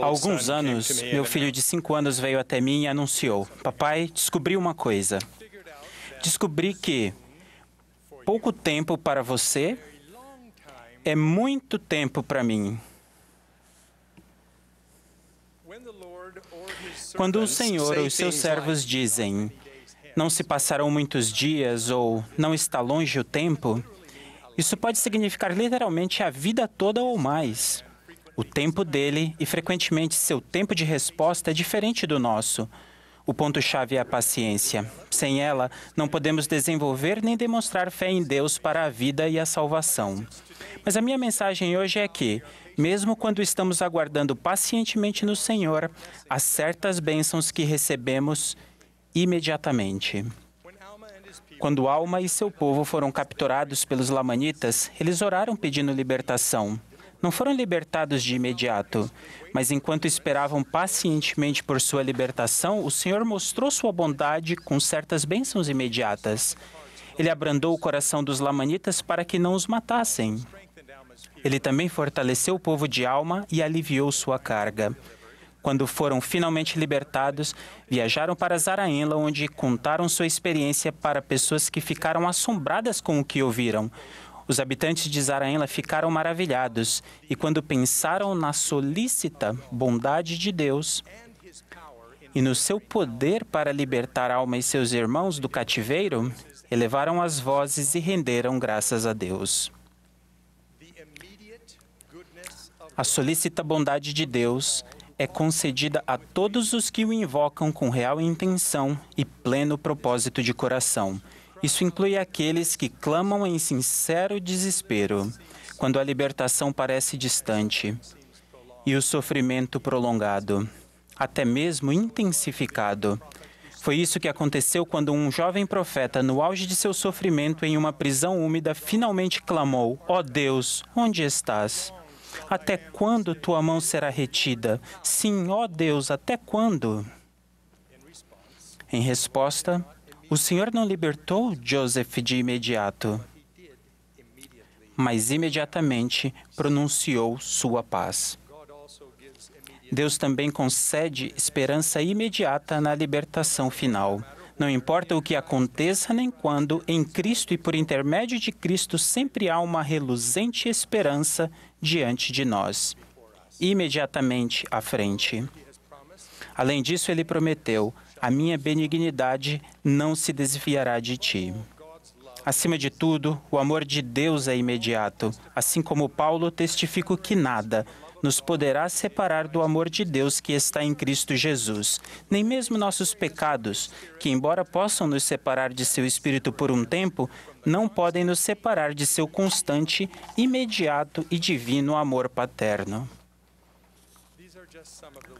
Há alguns anos, meu filho de 5 anos veio até mim e anunciou: Papai, descobri uma coisa. Descobri que pouco tempo para você é muito tempo para mim. Quando o Senhor ou os seus servos dizem, não se passarão muitos dias ou não está longe o tempo, isso pode significar literalmente a vida toda ou mais. O tempo dele e, frequentemente, seu tempo de resposta é diferente do nosso. O ponto-chave é a paciência. Sem ela, não podemos desenvolver nem demonstrar fé em Deus para a vida e a salvação. Mas a minha mensagem hoje é que, mesmo quando estamos aguardando pacientemente no Senhor, há certas bênçãos que recebemos imediatamente. Quando Alma e seu povo foram capturados pelos lamanitas, eles oraram pedindo libertação. Não foram libertados de imediato, mas enquanto esperavam pacientemente por sua libertação, o Senhor mostrou sua bondade com certas bênçãos imediatas. Ele abrandou o coração dos lamanitas para que não os matassem. Ele também fortaleceu o povo de Alma e aliviou sua carga. Quando foram finalmente libertados, viajaram para Zaraenla, onde contaram sua experiência para pessoas que ficaram assombradas com o que ouviram. Os habitantes de Zaraenla ficaram maravilhados e, quando pensaram na solícita bondade de Deus e no seu poder para libertar Alma e seus irmãos do cativeiro, elevaram as vozes e renderam graças a Deus. A solícita bondade de Deus é concedida a todos os que o invocam com real intenção e pleno propósito de coração. Isso inclui aqueles que clamam em sincero desespero, quando a libertação parece distante e o sofrimento prolongado, até mesmo intensificado. Foi isso que aconteceu quando um jovem profeta, no auge de seu sofrimento em uma prisão úmida, finalmente clamou: Ó Deus, onde estás? Até quando tua mão será retida? Sim, ó Deus, até quando? Em resposta, o Senhor não libertou Joseph de imediato, mas imediatamente pronunciou sua paz. Deus também concede esperança imediata na libertação final. Não importa o que aconteça nem quando, em Cristo e por intermédio de Cristo, sempre há uma reluzente esperança diante de nós, imediatamente à frente. Além disso, ele prometeu: a minha benignidade não se desviará de ti. Acima de tudo, o amor de Deus é imediato. Assim como Paulo, testifico que nada nos poderá separar do amor de Deus que está em Cristo Jesus. Nem mesmo nossos pecados, que embora possam nos separar de seu Espírito por um tempo, não podem nos separar de seu constante, imediato e divino amor paterno.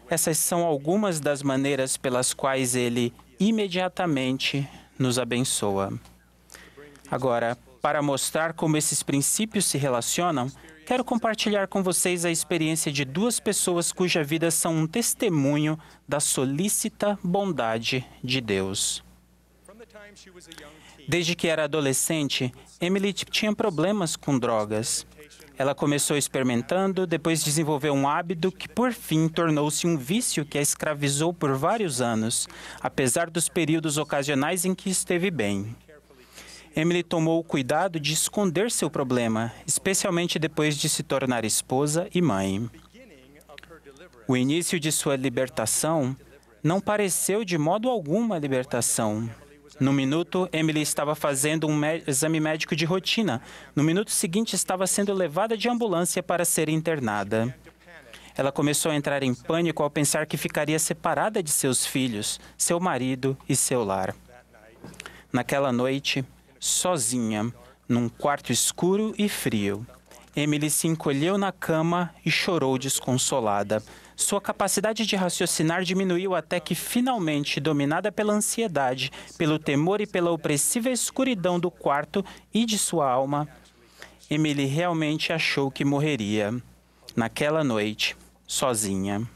Essas são algumas das maneiras pelas quais Ele imediatamente nos abençoa. Agora, para mostrar como esses princípios se relacionam, quero compartilhar com vocês a experiência de 2 pessoas cuja vidas são um testemunho da solícita bondade de Deus. Desde que era adolescente, Emily tinha problemas com drogas. Ela começou experimentando, depois desenvolveu um hábito que, por fim, tornou-se um vício que a escravizou por vários anos, apesar dos períodos ocasionais em que esteve bem. Emily tomou o cuidado de esconder seu problema, especialmente depois de se tornar esposa e mãe. O início de sua libertação não pareceu de modo algum uma libertação. No minuto, Emily estava fazendo um exame médico de rotina. No minuto seguinte, estava sendo levada de ambulância para ser internada. Ela começou a entrar em pânico ao pensar que ficaria separada de seus filhos, seu marido e seu lar. Naquela noite, sozinha, num quarto escuro e frio, Emily se encolheu na cama e chorou desconsolada. Sua capacidade de raciocinar diminuiu até que, finalmente, dominada pela ansiedade, pelo temor e pela opressiva escuridão do quarto e de sua alma, Emily realmente achou que morreria. Naquela noite, sozinha.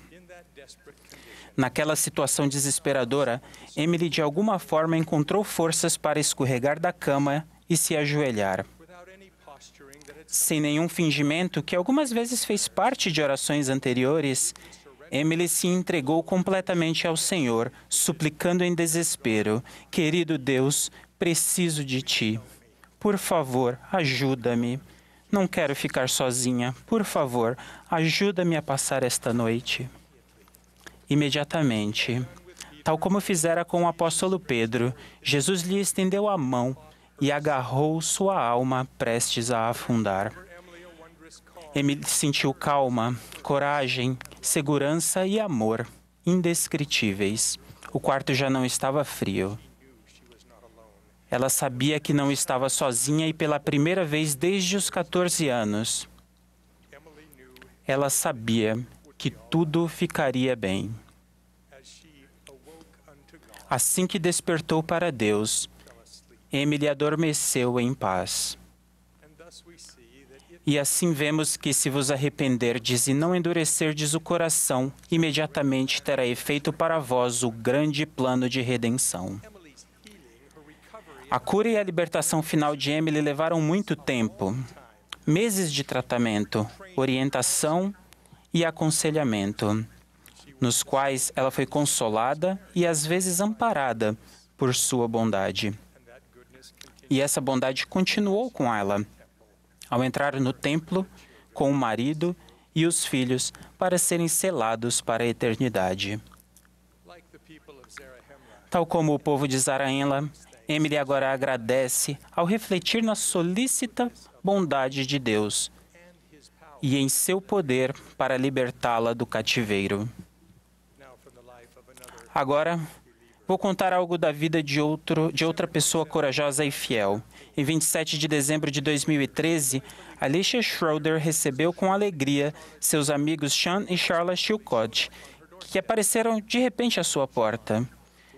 Naquela situação desesperadora, Emily de alguma forma encontrou forças para escorregar da cama e se ajoelhar. Sem nenhum fingimento, que algumas vezes fez parte de orações anteriores, Emily se entregou completamente ao Senhor, suplicando em desespero: Querido Deus, preciso de Ti. Por favor, ajuda-me. Não quero ficar sozinha. Por favor, ajuda-me a passar esta noite. Imediatamente, tal como fizera com o apóstolo Pedro, Jesus lhe estendeu a mão e agarrou sua alma prestes a afundar. Emily sentiu calma, coragem, segurança e amor indescritíveis. O quarto já não estava frio. Ela sabia que não estava sozinha e pela primeira vez desde os 14 anos, ela sabia que tudo ficaria bem. Assim que despertou para Deus, Emily adormeceu em paz. E assim vemos que se vos arrependerdes e não endurecerdes o coração, imediatamente terá efeito para vós o grande plano de redenção. A cura e a libertação final de Emily levaram muito tempo. Meses de tratamento, orientação e aconselhamento, nos quais ela foi consolada e às vezes amparada por sua bondade. E essa bondade continuou com ela, ao entrar no templo com o marido e os filhos para serem selados para a eternidade. Tal como o povo de Zarahemla, Emily agora agradece ao refletir na solícita bondade de Deus e em seu poder para libertá-la do cativeiro. Agora, vou contar algo da vida de outra pessoa corajosa e fiel. Em 27 de dezembro de 2013, Alicia Schroeder recebeu com alegria seus amigos Sean e Charla Chilcott, que apareceram de repente à sua porta.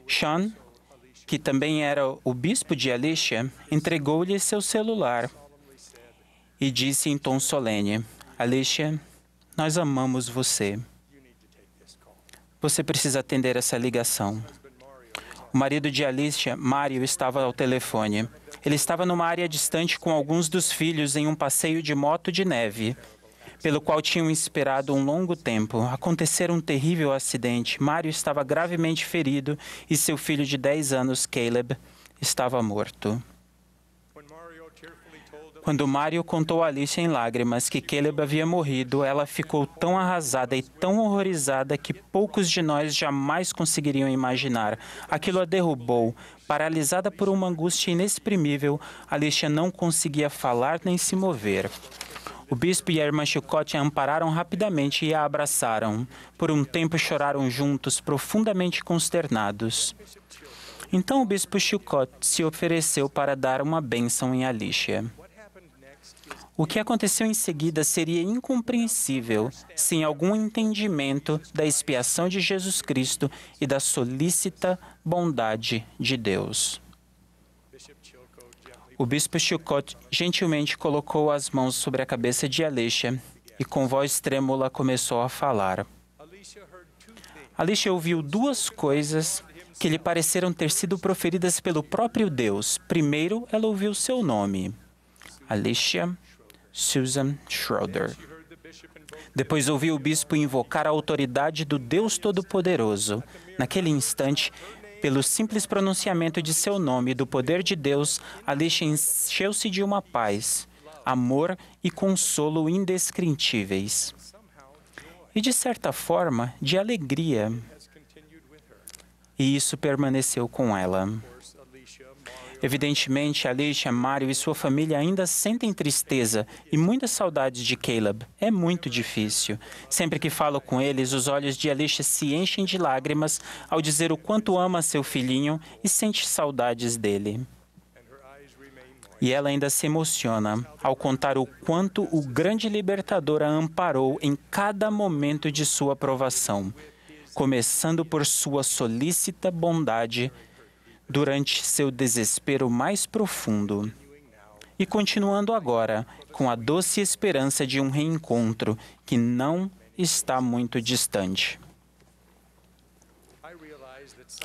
Sean, que também era o bispo de Alicia, entregou-lhe seu celular e disse em tom solene: Alicia, nós amamos você. Você precisa atender essa ligação. O marido de Alicia, Mário, estava ao telefone. Ele estava numa área distante com alguns dos filhos em um passeio de moto de neve, pelo qual tinham esperado um longo tempo. Acontecera um terrível acidente. Mário estava gravemente ferido e seu filho de 10 anos, Caleb, estava morto. Quando Mário contou a Alicia em lágrimas que Caleb havia morrido, ela ficou tão arrasada e tão horrorizada que poucos de nós jamais conseguiriam imaginar. Aquilo a derrubou. Paralisada por uma angústia inexprimível, Alicia não conseguia falar nem se mover. O bispo e a irmã Chilcott a ampararam rapidamente e a abraçaram. Por um tempo choraram juntos, profundamente consternados. Então o bispo Chilcott se ofereceu para dar uma bênção em Alicia. O que aconteceu em seguida seria incompreensível sem algum entendimento da expiação de Jesus Cristo e da solícita bondade de Deus. O bispo Chilcott gentilmente colocou as mãos sobre a cabeça de Alicia e com voz trêmula começou a falar. Alicia ouviu duas coisas que lhe pareceram ter sido proferidas pelo próprio Deus. Primeiro, ela ouviu seu nome, Alicia Susan Schroeder. Depois ouviu o bispo invocar a autoridade do Deus Todo-Poderoso. Naquele instante, pelo simples pronunciamento de seu nome e do poder de Deus, Alicia encheu-se de uma paz, amor e consolo indescritíveis. E, de certa forma, de alegria. E isso permaneceu com ela. Evidentemente, Alicia, Mário e sua família ainda sentem tristeza e muitas saudades de Caleb. É muito difícil. Sempre que falo com eles, os olhos de Alicia se enchem de lágrimas ao dizer o quanto ama seu filhinho e sente saudades dele. E ela ainda se emociona ao contar o quanto o grande libertador a amparou em cada momento de sua provação, começando por sua solícita bondade durante seu desespero mais profundo e continuando agora com a doce esperança de um reencontro que não está muito distante.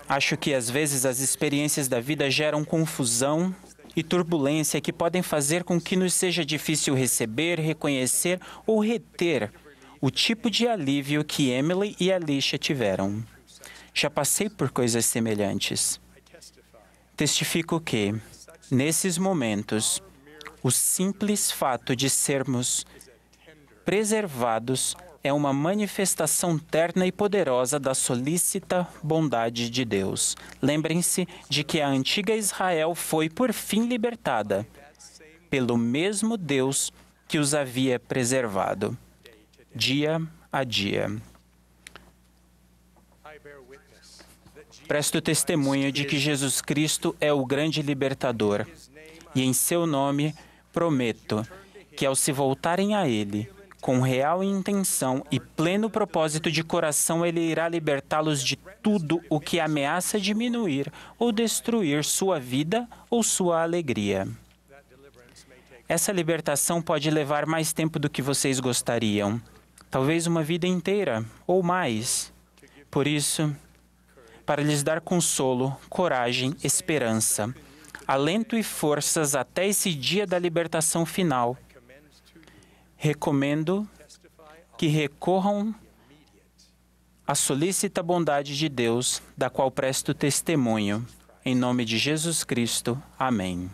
Acho que às vezes as experiências da vida geram confusão e turbulência que podem fazer com que nos seja difícil receber, reconhecer ou reter o tipo de alívio que Emily e Alicia tiveram. Já passei por coisas semelhantes. Testifico que, nesses momentos, o simples fato de sermos preservados é uma manifestação terna e poderosa da solícita bondade de Deus. Lembrem-se de que a antiga Israel foi, por fim, libertada pelo mesmo Deus que os havia preservado, dia a dia. Presto testemunho de que Jesus Cristo é o grande libertador, e em seu nome prometo que, ao se voltarem a Ele, com real intenção e pleno propósito de coração, Ele irá libertá-los de tudo o que ameaça diminuir ou destruir sua vida ou sua alegria. Essa libertação pode levar mais tempo do que vocês gostariam, talvez uma vida inteira ou mais. Por isso, para lhes dar consolo, coragem, esperança, alento e forças até esse dia da libertação final, recomendo que recorram à solícita bondade de Deus, da qual presto testemunho. Em nome de Jesus Cristo. Amém.